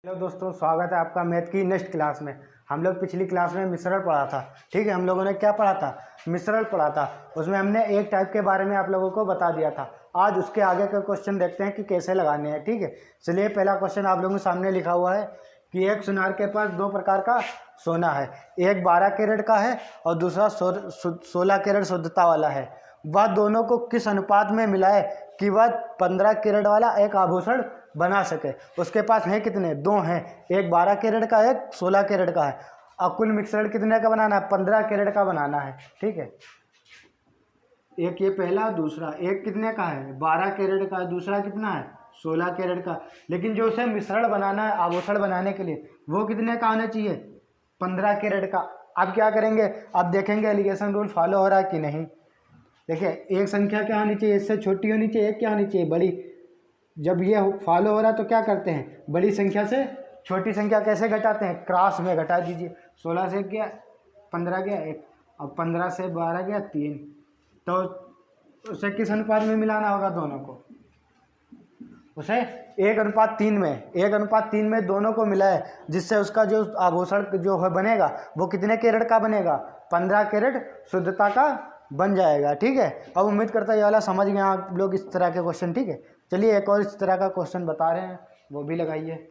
Hello दोस्तों, स्वागत है आपका मैथ की नेक्स्ट क्लास में। हम लोग पिछली क्लास में मिश्रण पढ़ा था। ठीक है, हम लोगों ने क्या पढ़ा था? मिश्रण पढ़ा था। उसमें हमने एक टाइप के बारे में आप लोगों को बता दिया था। आज उसके आगे का क्वेश्चन देखते हैं कि कैसे लगाने हैं। ठीक है, चलिए पहला क्वेश्चन आप लोगों के सामने लिखा हुआ है कि एक सुनार के पास दो प्रकार का सोना है। एक 12 कैरेट का है और दूसरा 16 कैरेट शुद्धता वाला है। वह दोनों को किस अनुपात में मिलाए कि वह 15 कैरेट वाला एक आभूषण बना सके। उसके पास हैं कितने? दो हैं, एक 12 कैरेट का, एक 16 कैरेट का है। अब कुल मिश्रण कितने का बनाना है? 15 कैरेट का बनाना है। ठीक है, एक ये पहला, दूसरा एक कितने का है? 12 कैरेट का। दूसरा कितना है? 16 कैरेट का। लेकिन जो उसे मिश्रण बनाना है आभूषण बनाने के लिए, वो कितने का होना चाहिए? 15 कैरेट का। अब क्या करेंगे? अब देखेंगे एलिगेशन रूल फॉलो हो रहा है कि नहीं। देखिए, एक संख्या क्या होनी चाहिए? इससे छोटी होनी चाहिए, एक क्या होनी चाहिए? बड़ी। जब ये फॉलो हो रहा है तो क्या करते हैं? बड़ी संख्या से छोटी संख्या कैसे घटाते हैं? क्रॉस में घटा दीजिए। 16 से गया 15 गया एक, अब 15 से 12 गया 3। तो उसे किस अनुपात में मिलाना होगा दोनों को? उसे 1:3 में, 1:3 में दोनों को मिलाए, जिससे उसका जो आभूषण जो है बनेगा वो कितने कैरेट का बनेगा? 15 कैरेट शुद्धता का बन जाएगा। ठीक है, अब उम्मीद करता ये वाला समझ गए आप लोग इस तरह के क्वेश्चन। ठीक है, चलिए एक और इस तरह का क्वेश्चन बता रहे हैं, वो भी लगाइए।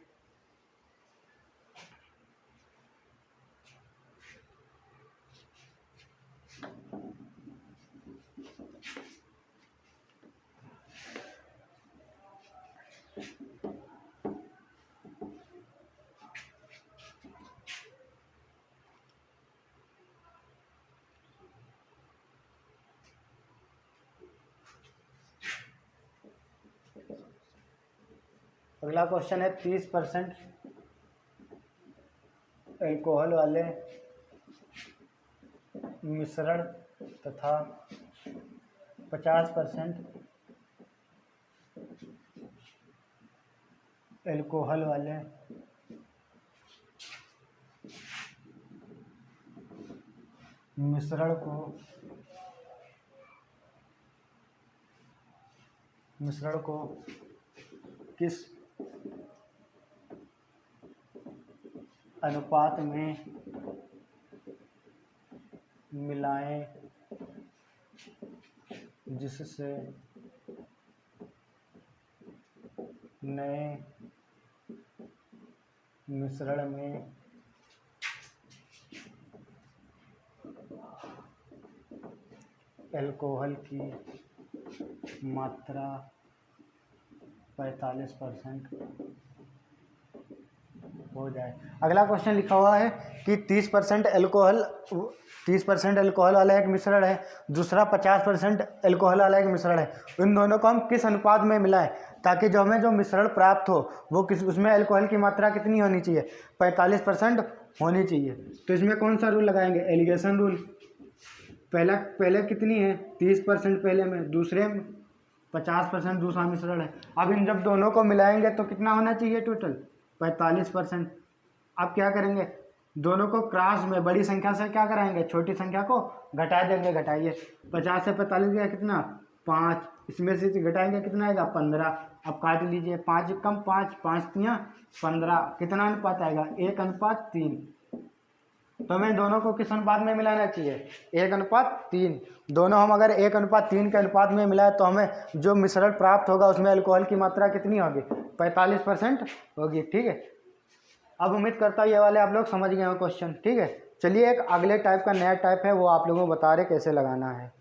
अगला क्वेश्चन है 30% एल्कोहल वाले मिश्रण तथा 50% एल्कोहल वाले मिश्रण को किस अनुपात में मिलाएं जिससे नए मिश्रण में एल्कोहल की मात्रा 45% हो जाए। अगला क्वेश्चन लिखा हुआ है कि 30% एल्कोहल वाला एक मिश्रण है, दूसरा 50% एल्कोहल वाला एक मिश्रण है। इन दोनों को हम किस अनुपात में मिलाएं ताकि जो हमें जो मिश्रण प्राप्त हो वो उसमें एल्कोहल की मात्रा कितनी होनी चाहिए? 45% होनी चाहिए। तो इसमें कौन सा रूल लगाएंगे? Alligation rule. पहले कितनी है? 30% पहले में, दूसरे में 50% दूसरा मिश्रण है। अब इन जब दोनों को मिलाएंगे तो कितना होना चाहिए टोटल? 45%। अब क्या करेंगे? दोनों को क्रॉस में बड़ी संख्या से क्या कराएंगे? छोटी संख्या को घटा देंगे। घटाइए, 50 से 45 गया कितना? 5। इसमें से घटाएंगे कितना आएगा? 15। अब काट लीजिए, 5 कम 5, 5 तियाँ 15। कितना अनुपात आएगा? 1:3। तो हमें दोनों को किस अनुपात में मिलाना चाहिए? 1:3। दोनों हम अगर 1:3 के अनुपात में मिलाए तो हमें जो मिश्रण प्राप्त होगा उसमें अल्कोहल की मात्रा कितनी होगी? 45% होगी। ठीक है, अब उम्मीद करता हूँ ये वाले आप लोग समझ गए हो क्वेश्चन। ठीक है, चलिए एक अगले टाइप का नया टाइप है वो आप लोगों को बता रहे कैसे लगाना है।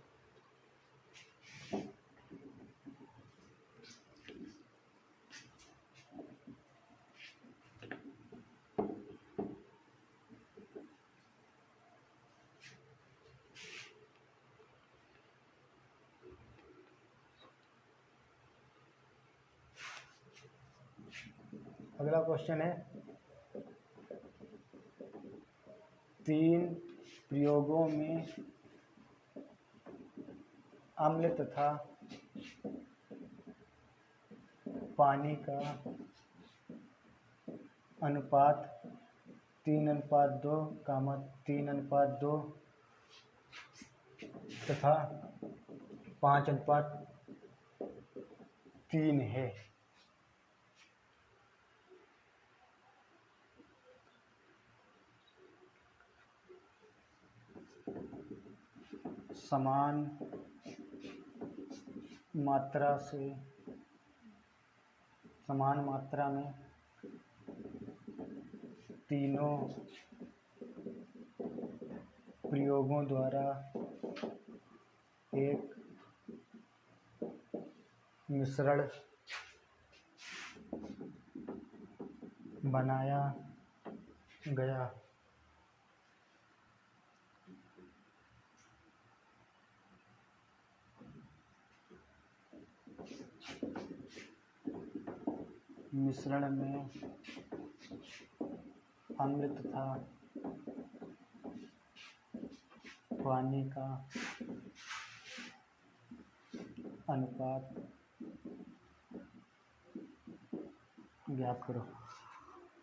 अगला क्वेश्चन है 3 प्रयोगों में अम्ल तथा पानी का अनुपात 3:2, 3:2 तथा 5:3 है। समान मात्रा से समान मात्रा में तीनों प्रयोगों द्वारा एक मिश्रण बनाया गया। मिश्रण में अम्ल तथा पानी का अनुपात ज्ञात करो।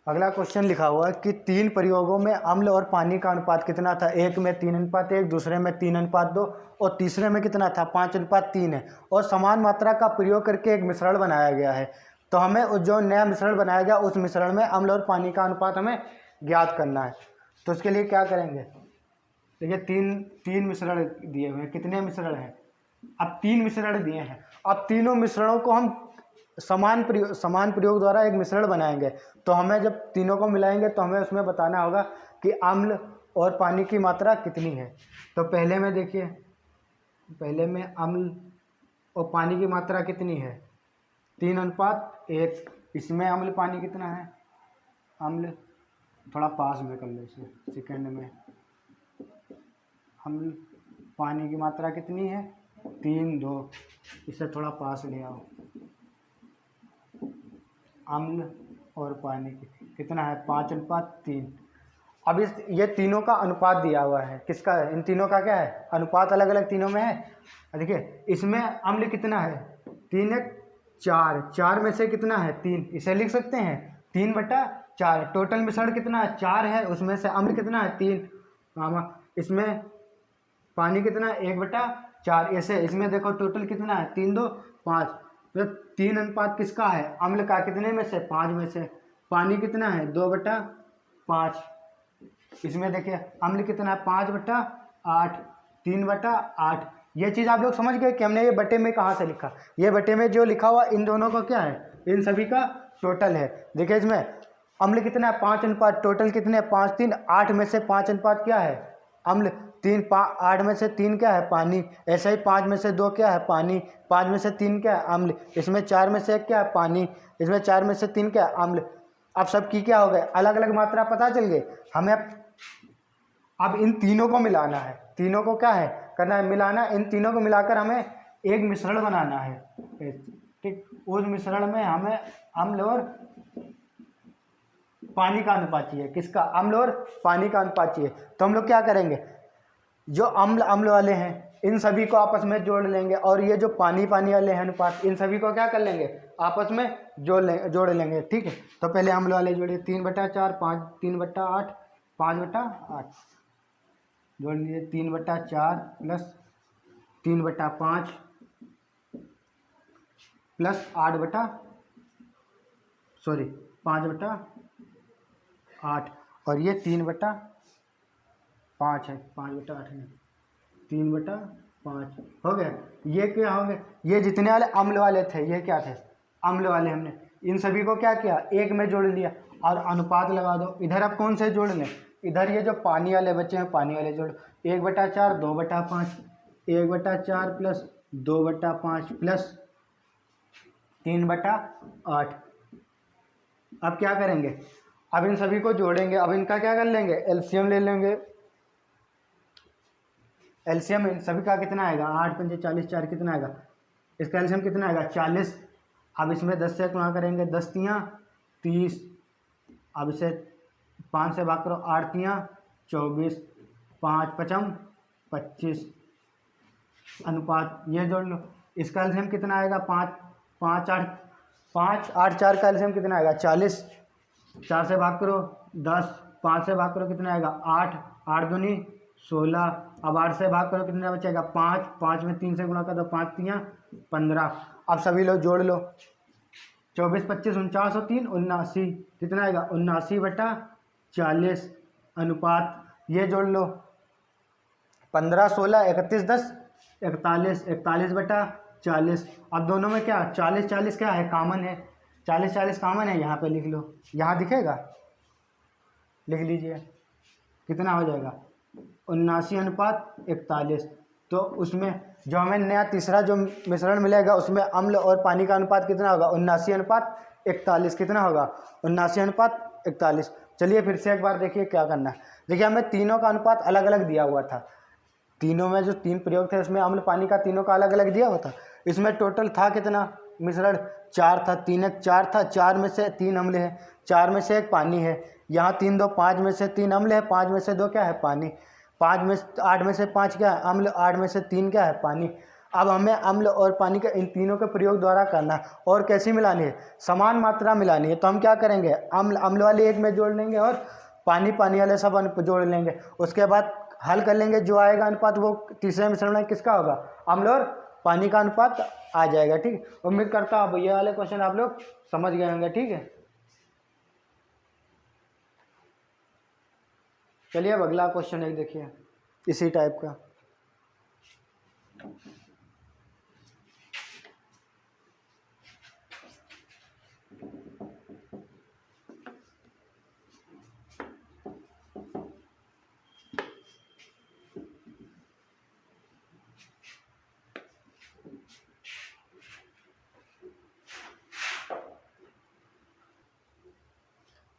अगला क्वेश्चन लिखा हुआ है कि 3 प्रयोगों में अम्ल और पानी का अनुपात कितना था। एक में 3:1, दूसरे में 3:2 और तीसरे में कितना था 5:3 है। और समान मात्रा का प्रयोग करके एक मिश्रण बनाया गया है। तो हमें जो नया मिश्रण बनाया गया उस मिश्रण में अम्ल और पानी का अनुपात हमें ज्ञात करना है। तो उसके लिए क्या करेंगे, देखिए तीन मिश्रण दिए हुए हैं। कितने मिश्रण हैं, अब 3 मिश्रण दिए हैं। अब तीनों मिश्रणों को हम समान प्रयोग द्वारा एक मिश्रण बनाएंगे। तो हमें जब तीनों को मिलाएंगे तो हमें उसमें बताना होगा कि अम्ल और पानी की मात्रा कितनी है। तो पहले में देखिए, पहले में अम्ल और पानी की मात्रा कितनी है 3:1। इसमें अम्ल पानी कितना है, अम्ल थोड़ा पास में कर लो इसे सेकंड में। अम्ल पानी की मात्रा कितनी है 3:2, इसे थोड़ा पास ले आओ। अम्ल और पानी की कितना है 5:3। अब ये तीनों का अनुपात दिया हुआ है। किसका है, इन तीनों का क्या है अनुपात, अलग अलग तीनों में है। देखिए इसमें अम्ल कितना है 3:4, 4 में से कितना है 3, इसे लिख सकते हैं 3/4। टोटल मिश्रण कितना है 4 है, उसमें से अम्ल कितना है 3, इसमें पानी कितना है 1/4। ऐसे इसमें देखो टोटल कितना है 3:2 5। तो 3 अनुपात किसका है, अम्ल का, कितने में से 5 में से। पानी कितना है 2/5। इसमें देखिए अम्ल कितना है 5/8, 3/8। ये चीज़ आप लोग समझ गए कि हमने ये बटे में कहाँ से लिखा। ये बटे में जो लिखा हुआ इन दोनों का क्या है, इन सभी का टोटल है। देखिए इसमें अम्ल कितना है 5 अनुपात, टोटल कितने 5 3 8 में से 5 अनुपात क्या है अम्ल, 8 में से 3 क्या है पानी। ऐसे ही 5 में से 2 क्या है पानी, 5 में से 3 क्या है अम्ल। इसमें 4 में से 1 क्या है पानी, इसमें 4 में से 3 क्या है अम्ल। अब सबकी क्या हो गए अलग अलग मात्रा पता चल गई हमें। अब इन तीनों को मिलाना है, तीनों को क्या है करना है मिलाना। इन तीनों को मिलाकर हमें एक मिश्रण बनाना है, ठीक। उस मिश्रण में हमें अम्ल और पानी का अनुपात चाहिए। किसका, अम्ल और पानी का अनुपात चाहिए। तो हम लोग क्या करेंगे, जो अम्ल वाले हैं इन सभी को आपस में जोड़ लेंगे, और ये जो पानी वाले हैं अनुपात, इन सभी को क्या कर लेंगे आपस में जोड़ लेंगे, ठीक है। तो पहले अम्ल वाले जोड़िए 3/4 5 3/8 5/8 जोड़ लीजिए। 3/4 प्लस 3/5 प्लस 5/8 और ये 3/5 है, 5/8 नहीं 3/5 हो गया। ये क्या हो गया, ये जितने वाले अम्ल वाले थे ये क्या थे अम्ल वाले, हमने इन सभी को क्या किया एक में जोड़ लिया और अनुपात लगा दो। इधर अब कौन से जोड़ लें, इधर ये जो पानी वाले बच्चे हैं पानी वाले जोड़। 1/4 2/5, 1/4 प्लस 2/5 प्लस 3/8। अब क्या करेंगे, अब इन सभी को जोड़ेंगे। अब इनका क्या कर लेंगे एलसीएम ले लेंगे। एलसीएम इन सभी का कितना आएगा 8 पंजे 40 4 कितना आएगा, इसका एलसीएम कितना आएगा 40। अब इसमें 10 से गुणा करेंगे, 10 तियाँ 30। अब इसे 5 से भाग करो, 8 तियाँ 24, 5 पचम 25। अनुपात ये जोड़ लो, इसका एलसीएम कितना आएगा 5 5 8 4 का एलसीएम कितना आएगा 40। 4 से भाग करो 10, 5 से भाग करो कितना आएगा 8 8 दूनी 16। अब 8 से भाग करो कितना बचेगा 5 5 में 3 से गुणा कर दो 5 तियाँ 15। अब सभी लोग जोड़ लो, 24 25 49 और 3 79 कितना आएगा 79/40। अनुपात ये जोड़ लो 15, 16, 31, 10, 41, 41/40। अब दोनों में क्या 40, 40 क्या है कॉमन है, 40, 40 कॉमन है, यहाँ पे लिख लो, यहाँ दिखेगा, लिख लीजिए कितना हो जाएगा 79:41। तो उसमें जो हमें नया तीसरा जो मिश्रण मिलेगा उसमें अम्ल और पानी का अनुपात कितना होगा 79:41। कितना होगा 79:41। चलिए फिर से एक बार देखिए क्या करना है। देखिए हमें तीनों का अनुपात अलग अलग दिया हुआ था, तीनों में जो 3 प्रयोग थे उसमें अम्ल पानी का तीनों का अलग अलग दिया हुआ था। इसमें टोटल था कितना मिश्रण 4 था, 3 1 4 था, 4 में से 3 अम्ल है, 4 में से 1 पानी है। यहाँ 3 2 5 में से 3 अम्ल है, 5 में से 2 क्या है पानी, 8 में से 5 क्या है अम्ल, 8 में से 3 क्या है पानी। अब हमें अम्ल और पानी का इन तीनों के प्रयोग द्वारा करना है। और कैसी मिलानी है, समान मात्रा मिलानी है। तो हम क्या करेंगे, अम्ल अम्ल वाले एक में जोड़ लेंगे और पानी पानी वाले सब जोड़ लेंगे। उसके बाद हल कर लेंगे, जो आएगा अनुपात वो तीसरे मिश्रण में किसका होगा, अम्ल और पानी का अनुपात आ जाएगा। ठीक, उम्मीद करता हूँ अब ये वाले क्वेश्चन आप लोग समझ गए होंगे। ठीक है, चलिए अब अगला क्वेश्चन एक देखिए इसी टाइप का।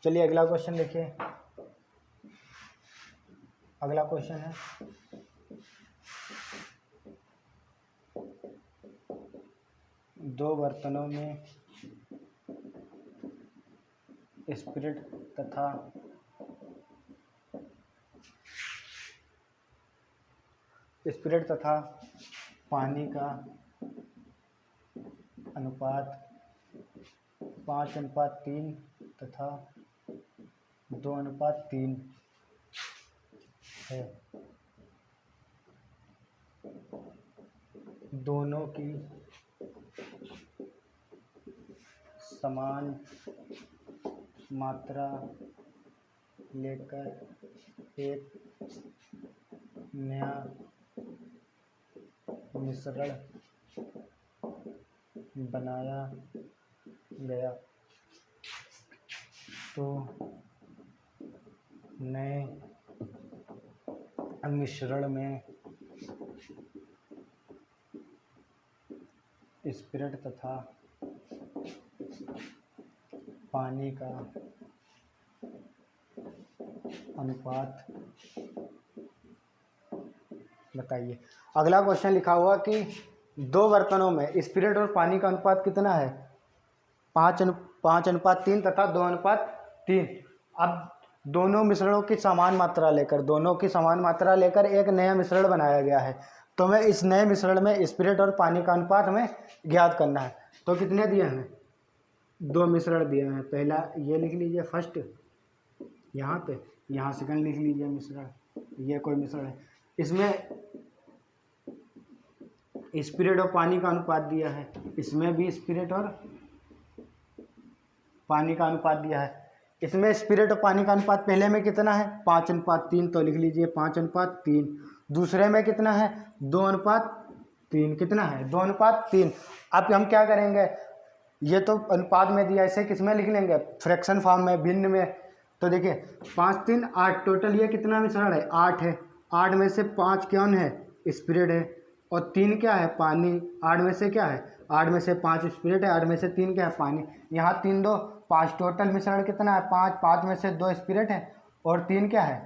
चलिए अगला क्वेश्चन देखिए। अगला क्वेश्चन है, दो बर्तनों में स्पिरिट तथा पानी का अनुपात 5:3 तथा 2:3 है। दोनों की समान मात्रा लेकर एक नया मिश्रण बनाया गया, तो नए मिश्रण में स्पिरिट तथा पानी का अनुपात बताइए। अगला क्वेश्चन लिखा हुआ कि दो बर्तनों में स्पिरिट और पानी का अनुपात कितना है 5:3 तथा 2:3। अब दोनों मिश्रणों की समान मात्रा लेकर एक नया मिश्रण बनाया गया है। तो हमें इस नए मिश्रण में स्पिरिट और पानी का अनुपात हमें ज्ञात करना है। तो कितने दिए हमें, 2 मिश्रण दिए हैं। पहला ये लिख लीजिए फर्स्ट यहाँ पे, यहाँ सेकंड लिख लीजिए मिश्रण, ये कोई मिश्रण है। इसमें स्पिरिट और पानी का अनुपात दिया है, इसमें भी स्पिरिट और पानी का अनुपात दिया है। इसमें स्पिरिट और पानी का अनुपात पहले में कितना है 5:3, तो लिख लीजिए 5:3। दूसरे में कितना है 2:3, कितना है 2:3। अब हम क्या करेंगे, ये तो अनुपात में दिया, इसे किस में लिख लेंगे फ्रैक्शन फॉर्म में, भिन्न में। तो देखिए 5 3 8, टोटल ये कितना मिश्रण है 8 है। 8 में से 5 कौन है स्पिरिट है और 3 क्या है पानी। 8 में से क्या है 8 में से 5 स्पिरिट है, 8 में से 3 क्या है पानी। यहाँ 3 2 5, टोटल मिश्रण कितना है 5। 5 में से 2 स्पिरिट है और 3 क्या है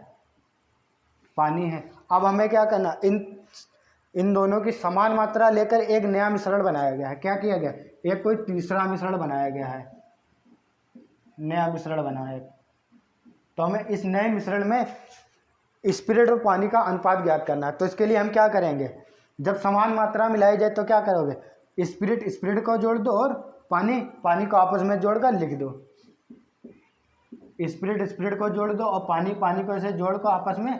पानी है। अब हमें क्या करना, इन दोनों की समान मात्रा लेकर एक नया मिश्रण बनाया गया है। क्या किया गया, एक कोई तीसरा मिश्रण बनाया गया है, नया मिश्रण बना है। तो हमें इस नए मिश्रण में स्पिरिट और पानी का अनुपात ज्ञात करना है। तो इसके लिए हम क्या करेंगे, जब समान मात्रा मिलाई जाए तो क्या करोगे, स्पिरिट स्पिरिट को जोड़ दो और पानी पानी को आपस में जोड़कर लिख दो। स्पिरिट स्पिरिट को जोड़ दो और पानी पानी को ऐसे जोड़ कर आपस में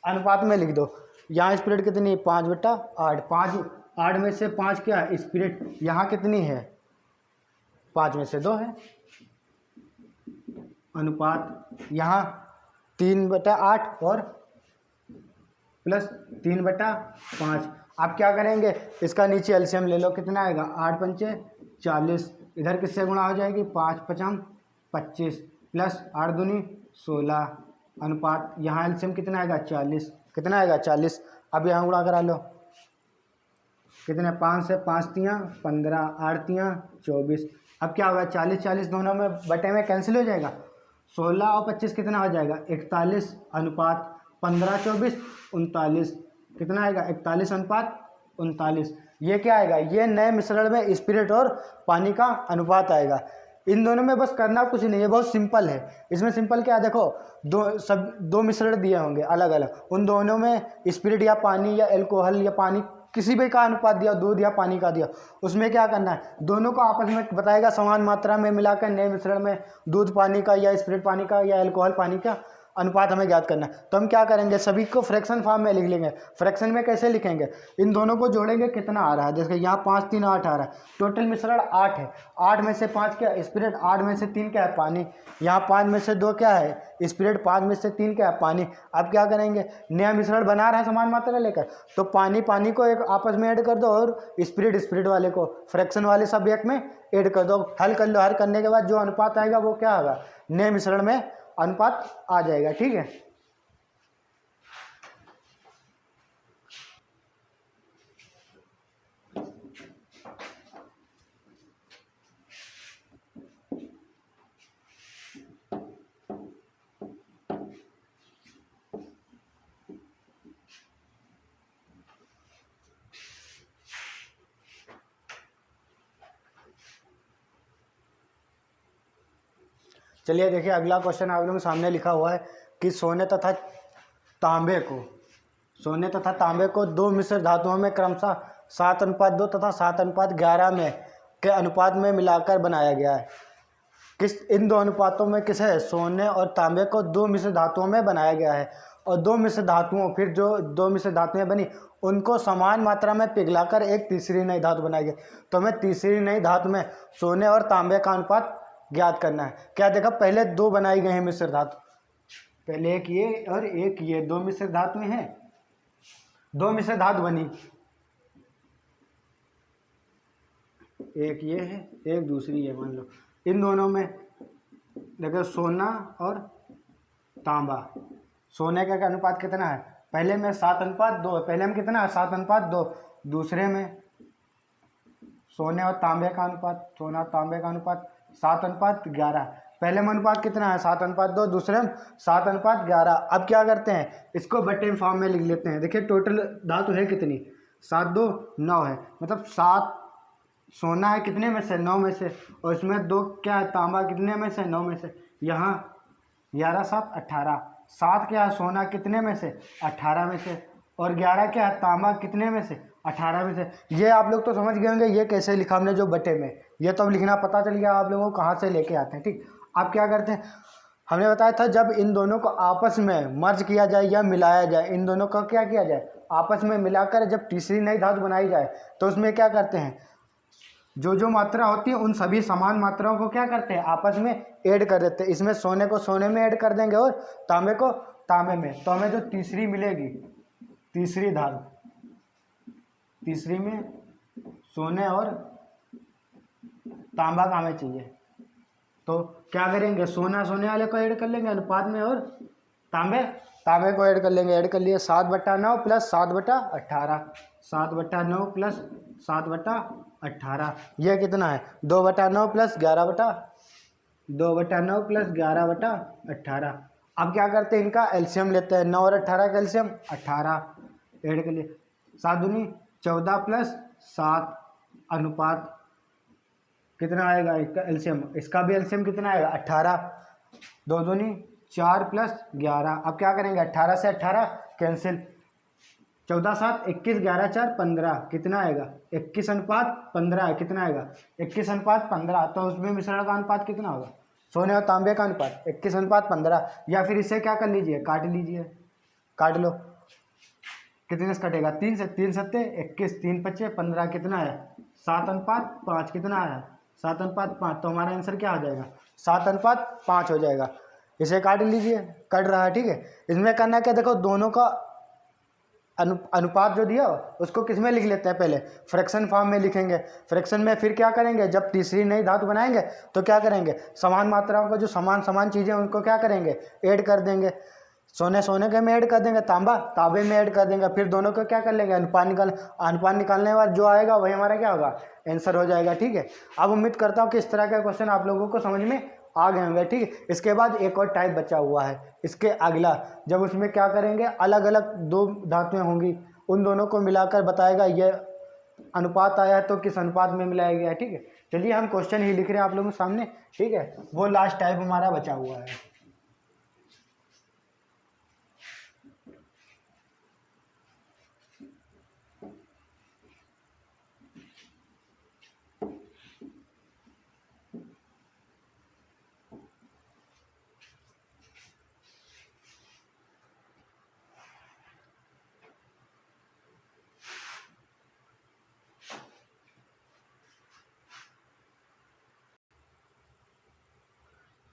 अनुपात में लिख दो। यहाँ स्पिरिट कितनी 5/8, 8 में से 5 क्या है स्पिरिट, यहाँ कितनी है 5 में से 2 है। अनुपात यहाँ 3/8 और प्लस 3/5। आप क्या करेंगे, इसका नीचे एलसीएम ले लो, कितना आएगा 8 पंचे 40, इधर किससे गुणा हो जाएगी 5 पचम 25 प्लस 8 दूनी 16 अनुपात यहाँ एलसीएम कितना आएगा 40, कितना आएगा 40। अब यहाँ गुणा करा लो, कितने 5 से 5 तियाँ 15, 8 तियाँ 24। अब क्या होगा 40 40 दोनों में बटे में कैंसिल हो जाएगा, 16 और 25 कितना हो जाएगा 41 अनुपात 15 24 39, कितना आएगा 41 अनुपात 39। ये क्या आएगा, ये नए मिश्रण में स्पिरिट और पानी का अनुपात आएगा। इन दोनों में बस करना कुछ नहीं है, बहुत सिंपल है। इसमें सिंपल क्या है, देखो दो मिश्रण दिए होंगे अलग अलग, उन दोनों में स्पिरिट या पानी या एल्कोहल या पानी किसी भी का अनुपात दिया, दूध या पानी का दिया, उसमें क्या करना है, दोनों को आपस में बताएगा समान मात्रा में मिलाकर नए मिश्रण में दूध पानी का या स्पिरिट पानी का या एल्कोहल पानी का अनुपात हमें ज्ञात करना है। तो हम क्या करेंगे, सभी को फ्रैक्शन फॉर्म में लिख लेंगे। फ्रैक्शन में कैसे लिखेंगे, इन दोनों को जोड़ेंगे, कितना आ रहा है, जैसे यहाँ 5 3 8 आ रहा है, टोटल मिश्रण 8 है। 8 में से 5 क्या है स्पिरिट, 8 में से 3 क्या है पानी, यहाँ 5 में से 2 क्या है स्पिरिट, 5 में से 3 क्या है पानी। अब क्या करेंगे, नया मिश्रण बना रहा है समान मात्रा लेकर, तो पानी पानी को एक आपस में ऐड कर दो और स्पिरिट स्पिरिट वाले को फ्रैक्शन वाले सब्जेक्ट में ऐड कर दो, हल कर लो। हल करने के बाद जो अनुपात आएगा वो क्या होगा, नए मिश्रण में अनुपात आ जाएगा। ठीक है, चलिए देखिए अगला क्वेश्चन आप लोगों के सामने लिखा हुआ है कि सोने तथा तांबे को दो मिश्र धातुओं में क्रमशः 7:2 तथा 7:11 में के अनुपात में मिलाकर बनाया गया है। इन दो अनुपातों में किसे, सोने और तांबे को दो मिश्र धातुओं में बनाया गया है, और दो मिश्र धातुओं, फिर जो दो मिश्र धातुएं बनी उनको समान मात्रा में पिघलाकर एक तीसरी नई धातु बनाई गई। तो हमें तीसरी नई धातु में सोने और तांबे का अनुपात ज्ञात करना है। क्या देखा, पहले दो बनाई गई हैं मिश्र धातु, पहले एक ये और एक ये, दो मिश्र धातुएं हैं, दो मिश्र धातु बनी, एक ये है एक दूसरी है, मान लो इन दोनों में देखो सोना और तांबा, सोने का अनुपात कितना है, पहले में 7:2 है, पहले में कितना है 7:2, दूसरे में सोने और तांबे का अनुपात, सोना और तांबे का अनुपात 7:11, पहले में अनुपात कितना है 7:2, दूसरे में 7:11। अब क्या करते हैं, इसको बटे फॉर्म में लिख लेते हैं। देखिए टोटल धातु है कितनी, 7 2 9 है, मतलब 7 सोना है कितने में से 9 में से, और इसमें 2 क्या है तांबा कितने में से 9 में से, यहाँ 11 7 18, 7 क्या है सोना कितने में से 18 में से, और 11 क्या है तांबा कितने में से 18 में से। ये आप लोग तो समझ गए होंगे ये कैसे लिखा हमने जो बटे में, ये तो अब लिखना पता चल गया आप लोगों को कहाँ से लेके आते हैं। ठीक, आप क्या करते हैं, हमने बताया था जब इन दोनों को आपस में मर्ज किया जाए या मिलाया जाए, इन दोनों का क्या किया जाए आपस में मिलाकर जब तीसरी नई धातु बनाई जाए, तो उसमें क्या करते हैं, जो जो मात्रा होती है उन सभी समान मात्राओं को क्या करते हैं आपस में ऐड कर देते हैं। इसमें सोने को सोने में ऐड कर देंगे और तांबे को तांबे में, तो हमें जो तीसरी मिलेगी, तीसरी धातु, तीसरी में सोने और तांबा का हमें चाहिए, तो क्या करेंगे, सोना सोने वाले को ऐड कर लेंगे अनुपात में, और तांबे तांबे को ऐड कर लेंगे। ऐड कर लिए 7/9 प्लस 7/18, 7/9 प्लस 7/18, यह कितना है 2/9 प्लस 2/9 प्लस 11/18। अब क्या करते हैं, इनका एलसीएम लेते हैं, 9 और 18 का एलसीएम 18, ऐड कर लिए 7 दूनी 14 प्लस 7 अनुपात कितना आएगा, इसका एलसीएम, इसका भी एलसीएम कितना आएगा 18, 2 दूनी 4 प्लस 11। अब क्या करेंगे, 18 से 18 कैंसिल, 14 7 21, 11 4 15, कितना आएगा 21 अनुपात 15 है, कितना आएगा 21 अनुपात 15। तो उसमें मिश्रण का अनुपात कितना होगा, सोने और तांबे का अनुपात 21 अनुपात 15, या फिर इसे क्या कर लीजिए काट लीजिए, काट लो, कितने से कटेगा 3 से, 3 7 21, 3 5 15, कितना है 7:5, कितना है 7:5, तो हमारा आंसर क्या आ जाएगा 7:5 हो जाएगा। इसे काट लीजिए, कट रहा है, ठीक है। इसमें करना क्या, देखो दोनों का अनुपात जो दिया उसको किस में लिख लेते हैं, पहले फ्रैक्शन फॉर्म में लिखेंगे। फ्रैक्शन में फिर क्या करेंगे, जब तीसरी नई धातु बनाएंगे तो क्या करेंगे, समान मात्राओं का जो समान समान चीज़ें उनको क्या करेंगे, ऐड कर देंगे। सोने सोने के में ऐड कर देंगे, तांबा तांबे में ऐड कर देंगे, फिर दोनों को क्या कर लेंगे, अनुपात निकालने के बाद जो आएगा वही हमारा क्या होगा, आंसर हो जाएगा। ठीक है, अब उम्मीद करता हूँ कि इस तरह का क्वेश्चन आप लोगों को समझ में आ गए होंगे। ठीक है, इसके बाद एक और टाइप बचा हुआ है, इसके अगला, जब उसमें क्या करेंगे, अलग अलग दो धातुएं होंगी, उन दोनों को मिलाकर बताएगा ये अनुपात आया है तो किस अनुपात में मिलाया गया है। ठीक है, चलिए हम क्वेश्चन ही लिख रहे हैं आप लोगों के सामने। ठीक है, वो लास्ट टाइप हमारा बचा हुआ है।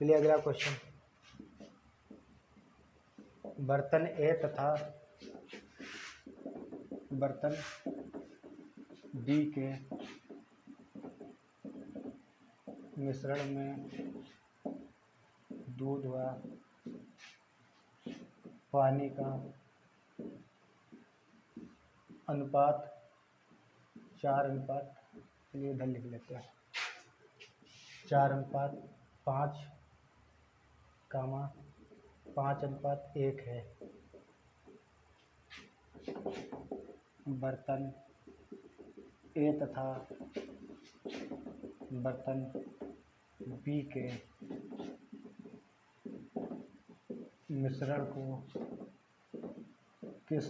चलिए अगला क्वेश्चन, बर्तन ए तथा बर्तन बी के मिश्रण में दूध व पानी का अनुपात 4:, चलिए इधर लिख लेते हैं, 4:5, 5:1 है। बर्तन ए तथा बर्तन बी के मिश्रण को किस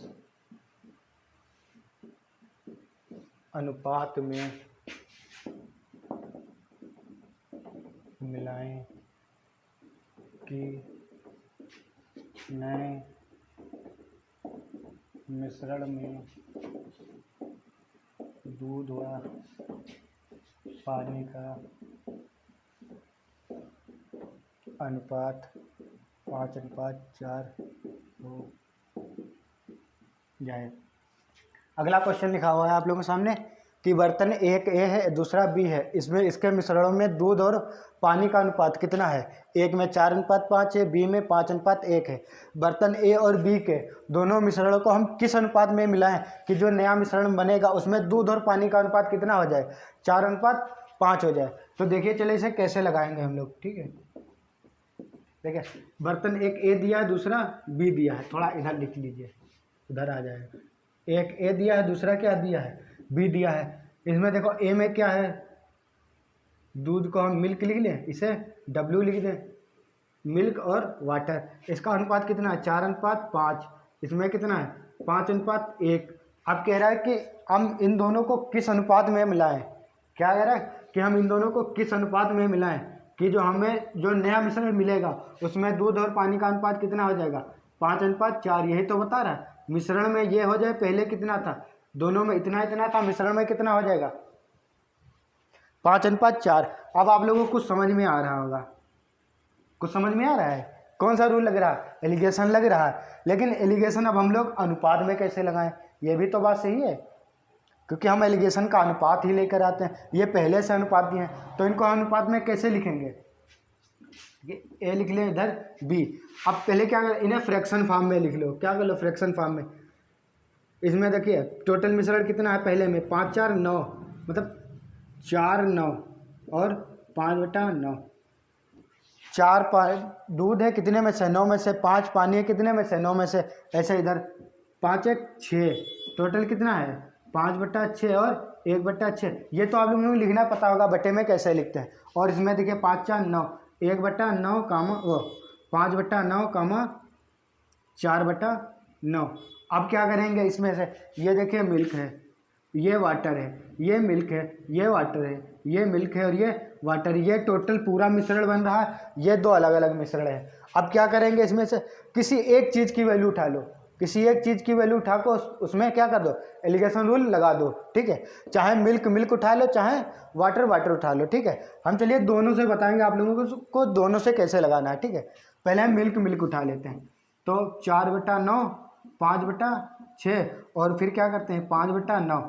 अनुपात में मिलाएं कि नए मिश्रण में दूध व पानी का अनुपात 5:4 हो जाए। अगला क्वेश्चन लिखा हुआ है आप लोगों के सामने कि बर्तन एक ए है, दूसरा बी है, इसमें इसके मिश्रणों में दूध और पानी का अनुपात कितना है, एक में 4:5 है, बी में 5:1 है। बर्तन ए और बी के दोनों मिश्रणों को हम किस अनुपात में मिलाएं कि जो नया मिश्रण बनेगा उसमें दूध और पानी का अनुपात कितना हो जाए, 4:5 हो जाए। तो देखिए चलिए इसे कैसे लगाएंगे हम लोग। ठीक है, देखिए बर्तन एक ए दिया है, दूसरा बी दिया है, थोड़ा इधर लिख लीजिए, उधर आ जाएगा। एक ए दिया है, दूसरा क्या दिया है, बी दिया है। इसमें देखो ए में क्या है, दूध को हम मिल्क लिख लें, इसे डब्ल्यू लिख दें, मिल्क और वाटर। इसका अनुपात कितना है, 4:5। इसमें कितना है, 5:1। अब कह रहा है कि हम इन दोनों को किस अनुपात में मिलाएं, क्या कह रहा है कि हम इन दोनों को किस अनुपात में मिलाएं कि जो हमें जो नया मिश्रण मिलेगा उसमें दूध और पानी का अनुपात कितना हो जाएगा, 5:4। यही तो बता रहा है, मिश्रण में ये हो जाए, पहले कितना था, दोनों में इतना इतना था, मिश्रण में कितना हो जाएगा, 5:4। अब आप लोगों को कुछ समझ में आ रहा होगा, कुछ समझ में आ रहा है, कौन सा रूल लग रहा है, एलिगेशन लग रहा है। लेकिन एलिगेशन अब हम लोग अनुपात में कैसे लगाएं, ये भी तो बात सही है, क्योंकि हम एलिगेशन का अनुपात ही लेकर आते हैं, ये पहले से अनुपात दिए हैं, तो इनको अनुपात में कैसे लिखेंगे, ए लिख लें, इधर बी। अब पहले क्या कर, इन्हें फ्रैक्शन फॉर्म में लिख लो, क्या कर लो, फ्रैक्शन फॉर्म में। इसमें देखिए टोटल मिश्रण कितना है, पहले में 5:4:9, मतलब 4:9 और 5/9। 4 दूध है, कितने में से, 9 में से, 5 पानी है, कितने में से, 9 में से, ऐसे इधर 5:1:6, टोटल कितना है, 5/6 और 1/6। ये तो आप लोगों को लिखना पता होगा बटे में कैसे लिखते हैं। और इसमें देखिए 5:4:9, 1/9 5/9 4/9। अब क्या करेंगे इसमें से, ये देखिए मिल्क है, ये वाटर है, ये मिल्क है, ये वाटर है, ये मिल्क है और ये वाटर, ये टोटल पूरा मिश्रण बन रहा है, ये दो अलग अलग मिश्रण है। अब क्या करेंगे, इसमें से किसी एक चीज़ की वैल्यू उठा लो, किसी एक चीज़ की वैल्यू उठा को उसमें क्या कर दो, एलिगेशन रूल लगा दो। ठीक है, चाहे मिल्क उठा लो, चाहे वाटर उठा लो। ठीक है, हम चलिए दोनों से बताएंगे आप लोगों को दोनों से कैसे लगाना है। ठीक है, पहले हम मिल्क उठा लेते हैं, तो 4/9 5/9 6 और फिर क्या करते हैं 5/9।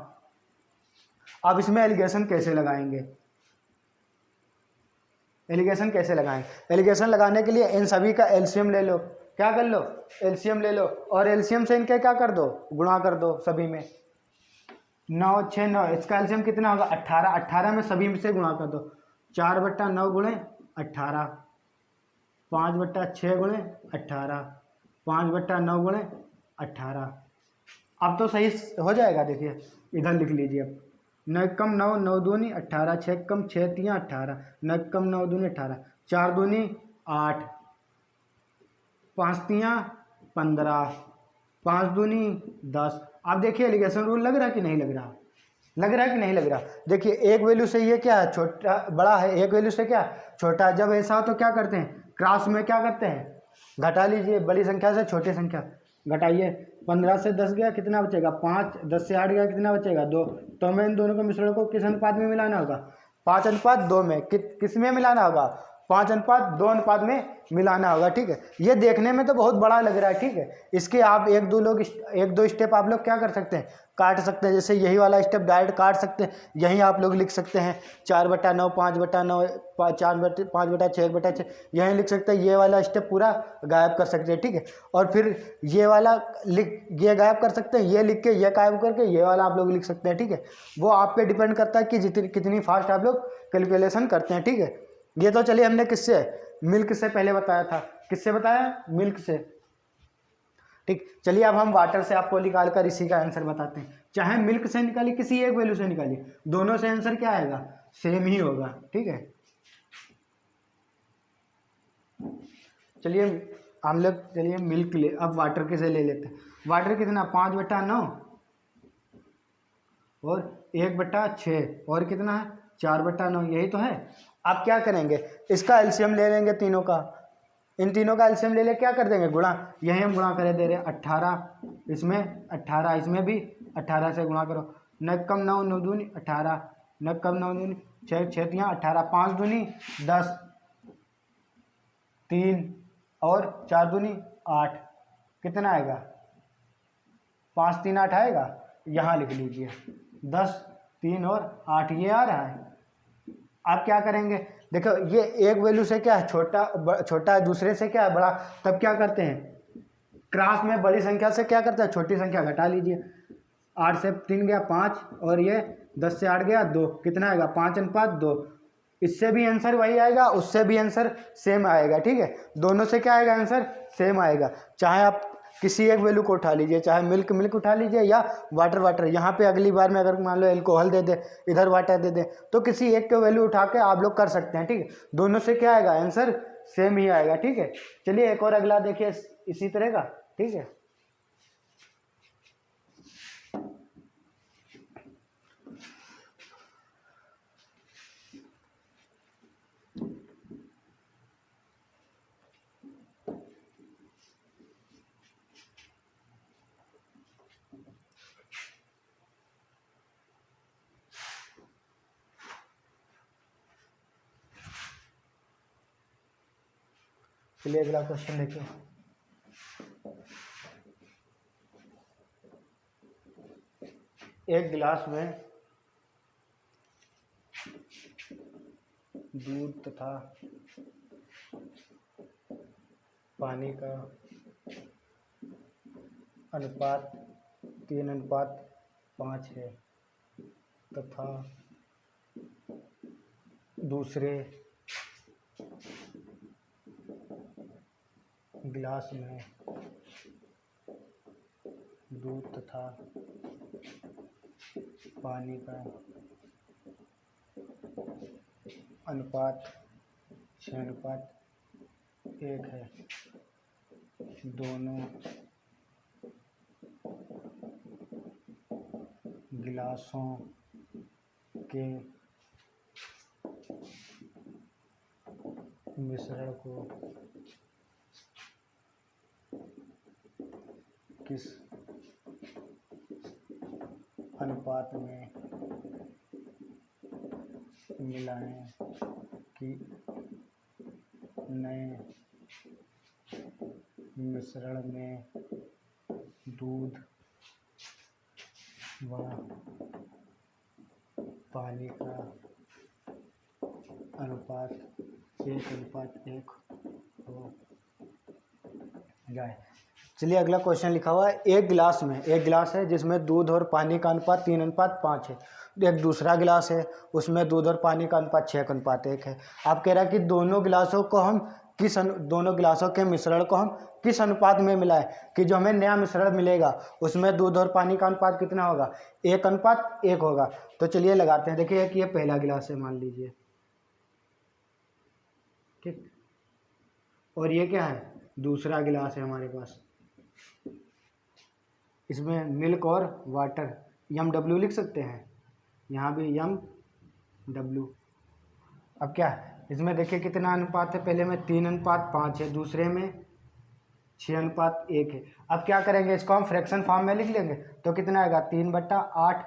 अब इसमें एलिगेशन कैसे लगाएंगे, एलिगेशन कैसे लगाएंगे? एलिगेशन लगाने के लिए इन सभी का एलसीएम ले लो। क्या कर लो? एलसीएम ले लो और एलसीएम से इनके क्या कर दो, गुणा कर दो सभी में। 9 6 9, इसका एलसीएम कितना होगा 18। 18 में सभी में से गुणा कर दो। 4/9 गुणे 18, 5/6 गुणे 18, 5/9 गुणे 18। अब तो सही हो जाएगा। देखिए इधर लिख लीजिए अब। 9 कम 9, 9 दूनी 18, 6 कम 6 तियाँ 18, 9 कम 9 दूनी 18, 4 दूनी 8, 5 तियाँ 15, 5 दूनी 10। आप देखिए एलिगेशन रूल लग रहा है कि नहीं लग रहा, लग रहा है कि नहीं लग रहा? देखिए एक वैल्यू से ये क्या है छोटा बड़ा है, एक वैल्यू से क्या छोटा। जब ऐसा हो तो क्या करते हैं, क्रॉस में क्या करते हैं, घटा लीजिए, बड़ी संख्या से छोटी संख्या घटाइए। 15 से 10 गया कितना बचेगा 5, 10 से 8 गया कितना बचेगा 2। तो हमें इन दोनों के मिश्रण को किस अनुपात में मिलाना होगा, 5:2 में। किस में मिलाना होगा, 5:2 अनुपात में मिलाना होगा। ठीक है, ये देखने में तो बहुत बड़ा लग रहा है। ठीक है, इसके आप एक दो स्टेप आप लोग क्या कर सकते हैं, काट सकते हैं। जैसे यही वाला स्टेप डायरेक्ट काट सकते हैं, यहीं आप लोग लिख सकते हैं 4/9, 5/9, 5/6, 1/6 यहीं लिख सकते हैं। ये वाला स्टेप पूरा गायब कर सकते हैं। ठीक है, और फिर ये वाला ये गायब कर सकते हैं, ये लिख के ये गायब करके ये वाला आप लोग लिख सकते हैं। ठीक है, वो आप पे डिपेंड करता है कि कितनी फास्ट आप लोग कैलकुलेशन करते हैं। ठीक है, ये तो चलिए हमने किससे, मिल्क से पहले बताया था। किससे बताया, मिल्क से। ठीक, चलिए अब हम वाटर से आपको निकाल कर इसी का आंसर बताते हैं। चाहे मिल्क से निकालिए, किसी एक वैल्यू से निकालिए, दोनों से आंसर क्या आएगा, सेम ही होगा। ठीक है, चलिए हम लोग चलिए मिल्क ले, अब वाटर के से ले लेते हैं। वाटर कितना 5/9 और 1/6 और कितना है 4/9, यही तो है। आप क्या करेंगे, इसका एलसीएम ले लेंगे तीनों का, इन तीनों का एलसीएम ले ले क्या कर देंगे, गुणा। यही हम गुणा करे दे रहे हैं, 18 इसमें 18 इसमें भी 18 से गुणा करो। 9 कम 9, 9 दूनी 18, 9 कम 9 दूनी 6, 6 तियाँ 18, 5 दूनी 10, 3 और 4 दूनी 8, कितना आएगा 5 3 8 आएगा। यहाँ लिख लीजिए 10 3 और 8 ये आ रहा है। आप क्या करेंगे, देखो ये एक वैल्यू से क्या है छोटा दूसरे से क्या है बड़ा, तब क्या करते हैं, क्रॉस में बड़ी संख्या से क्या करते हैं छोटी संख्या घटा लीजिए। 8 से 3 गया 5 और ये 10 से 8 गया 2, कितना आएगा 5:2। इससे भी आंसर वही आएगा, उससे भी आंसर सेम आएगा। ठीक है, दोनों से क्या आएगा आंसर, सेम आएगा। चाहे आप किसी एक वैल्यू को उठा लीजिए, चाहे मिल्क उठा लीजिए या वाटर। यहाँ पे अगली बार में अगर मान लो एल्कोहल दे दे, इधर वाटर दे दे, तो किसी एक के वैल्यू उठा के आप लोग कर सकते हैं। ठीक है, दोनों से क्या आएगा आंसर, सेम ही आएगा। ठीक है, चलिए एक और अगला देखिए इसी तरह का। ठीक है, चलिए अगला क्वेश्चन देखिए। एक गिलास में दूध तथा पानी का अनुपात 3:5 है तथा दूसरे गिलास में दूध तथा पानी का अनुपात 6:1 है। दोनों गिलासों के मिश्रण को किस अनुपात में मिलाएं कि नए मिश्रण में दूध वह पानी का अनुपात 1:1 हो जाए। चलिए अगला क्वेश्चन लिखा हुआ है, एक गिलास है जिसमें दूध और पानी का अनुपात 3:5 है। एक दूसरा गिलास है, उसमें दूध और पानी का अनुपात 6:1 है। आप कह रहा है कि दोनों गिलासों के मिश्रण को हम किस अनुपात में मिलाएं कि जो हमें नया मिश्रण मिलेगा उसमें दूध और पानी का अनुपात कितना होगा, 1:1 होगा। तो चलिए लगाते हैं। देखिए कि ये पहला गिलास है मान लीजिए, ठीक, और ये क्या है, दूसरा गिलास है हमारे पास। इसमें मिल्क और वाटर MW लिख सकते हैं, यहाँ भी MW। अब क्या है, इसमें देखिए कितना अनुपात है, पहले में 3:5 है, दूसरे में 6:1 है। अब क्या करेंगे, इसको हम फ्रैक्शन फॉर्म में लिख लेंगे तो कितना आएगा, 3/8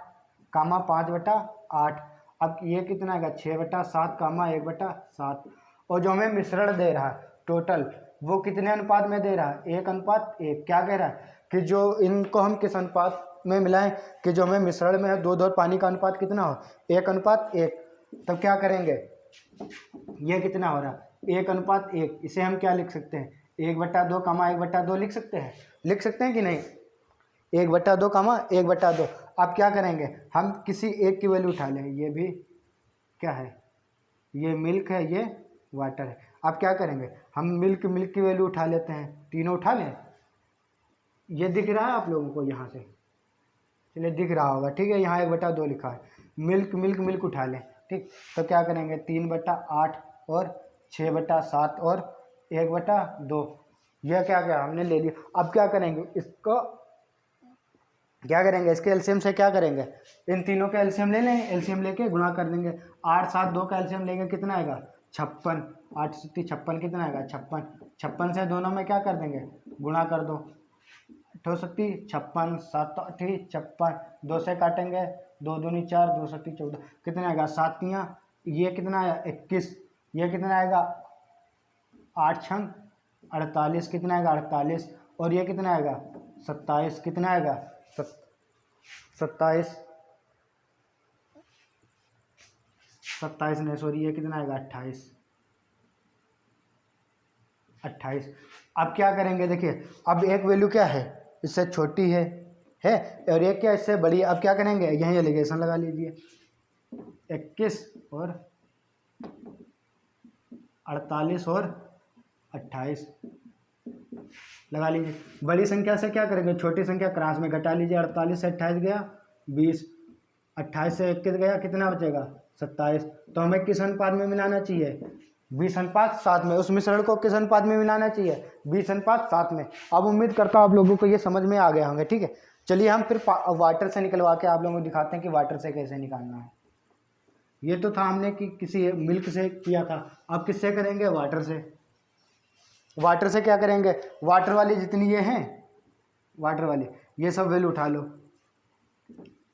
5/8। अब ये कितना आएगा, 6/7 1/7। और जो हमें मिश्रण दे रहा है टोटल, वो कितने अनुपात में दे रहा है, 1:1। क्या कह रहा है कि जो इनको हम किस अनुपात में मिलाएं कि जो हमें मिश्रण में है दूध और पानी का अनुपात कितना हो, 1:1। तब क्या करेंगे, ये कितना हो रहा है, 1:1। इसे हम क्या लिख सकते हैं, 1/2 1/2 लिख सकते हैं कि नहीं, 1/2 1/2। अब क्या करेंगे, हम किसी एक की वैल्यू उठा लें। ये भी क्या है, ये मिल्क है, ये वाटर है। अब क्या करेंगे, हम मिल्क की वैल्यू उठा लेते हैं, तीनों उठा लें। ये दिख रहा है आप लोगों को यहाँ से, चलिए दिख रहा होगा, ठीक है। यहाँ 1/2 लिखा है, मिल्क उठा लें, ठीक। तो क्या करेंगे, 3/8 और 6/7 और 1/2। यह क्या हमने ले लिया। अब क्या करेंगे, इसको क्या करेंगे, इसके एलसीएम से क्या करेंगे, इन तीनों का एलसीएम ले लेंगे, एलसीएम लेके गुणा कर देंगे। 8 7 2 का एलसीएम लेंगे, कितना आएगा, 56। 8 7 56 कितना आएगा, 56। 56 से दोनों में क्या कर देंगे, गुणा कर दो। 8 7 56 7 8 56, 2 से काटेंगे, 2 दूनी 4 2 7 14, कितना आएगा, 7 ये कितना आया, 21। ये कितना आएगा, 8 6 48, कितना आएगा, 48। और ये कितना आएगा, 27। कितना आएगा, 27 नहीं सॉरी, ये कितना आएगा, 28। अब क्या करेंगे, देखिए अब एक वैल्यू क्या है, इससे छोटी है और एक क्या इससे बड़ी है। अब क्या करेंगे, यहीं एलिगेशन लगा लीजिए, 21 और 48 और 28 लगा लीजिए। बड़ी संख्या से क्या करेंगे, छोटी संख्या क्रॉस में घटा लीजिए। 48 से 28 गया 20, 28 से 21 गया, कितना बचेगा, 27। तो हमें किस अनुपात में मिलाना चाहिए, 20:7 में। उस मिश्रण को किस अनुपात में मिलाना चाहिए, 20:7 में। अब उम्मीद करता हूँ आप लोगों को ये समझ में आ गया होंगे, ठीक है। चलिए हम फिर वाटर से निकलवा के आप लोगों को दिखाते हैं कि वाटर से कैसे निकालना है। ये तो था हमने कि किसी मिल्क से किया था, अब किससे करेंगे, वाटर से। वाटर से क्या करेंगे, वाटर वाली जितनी ये हैं, वाटर वाली ये सब वैल्यू उठा लो,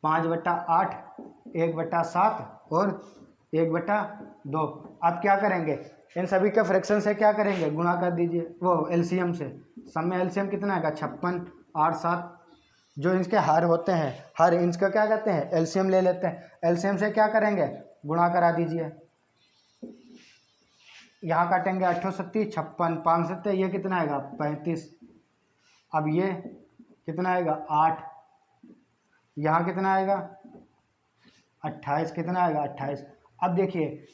5/8 1/7 और 1/2। अब क्या करेंगे, इन सभी के फ्रैक्शन से क्या करेंगे, गुणा कर दीजिए, वो एलसीएम से। सब में एलसीएम कितना आएगा, 56 8 7। जो इनके हर होते हैं, हर इनका क्या कहते हैं, एलसीएम ले लेते हैं। एलसीएम से क्या करेंगे, गुणा करा दीजिए। यहाँ काटेंगे, 8 7 56 5 7, ये कितना आएगा, 35। अब ये कितना आएगा, 8। यहाँ कितना आएगा, 28। कितना आएगा, 28। अब देखिए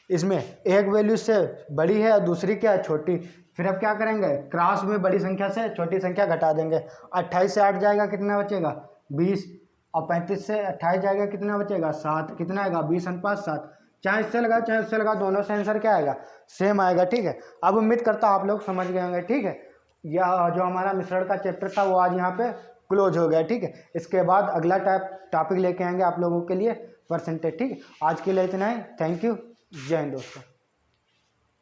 इसमें एक वैल्यू से बड़ी है और दूसरी क्या है, छोटी। फिर अब क्या करेंगे, क्रॉस में बड़ी संख्या से छोटी संख्या घटा देंगे। 28 से 8 जाएगा, कितना बचेगा, 20। और 35 से 28 जाएगा, कितना बचेगा, 7। कितना आएगा, 20:7। चाहे इससे लगा चाहे उससे लगा, दोनों से आंसर क्या आएगा, सेम आएगा, ठीक है। अब उम्मीद करता हूँ आप लोग समझ गए होंगे, ठीक है। यह जो हमारा मिश्रण का चैप्टर था वो आज यहाँ पे क्लोज हो गया, ठीक है। इसके बाद अगला टॉपिक लेके आएंगे आप लोगों के लिए परसेंटेज, ठीक है। आज के लिए इतना ही, थैंक यू, जय हिंद दोस्तों।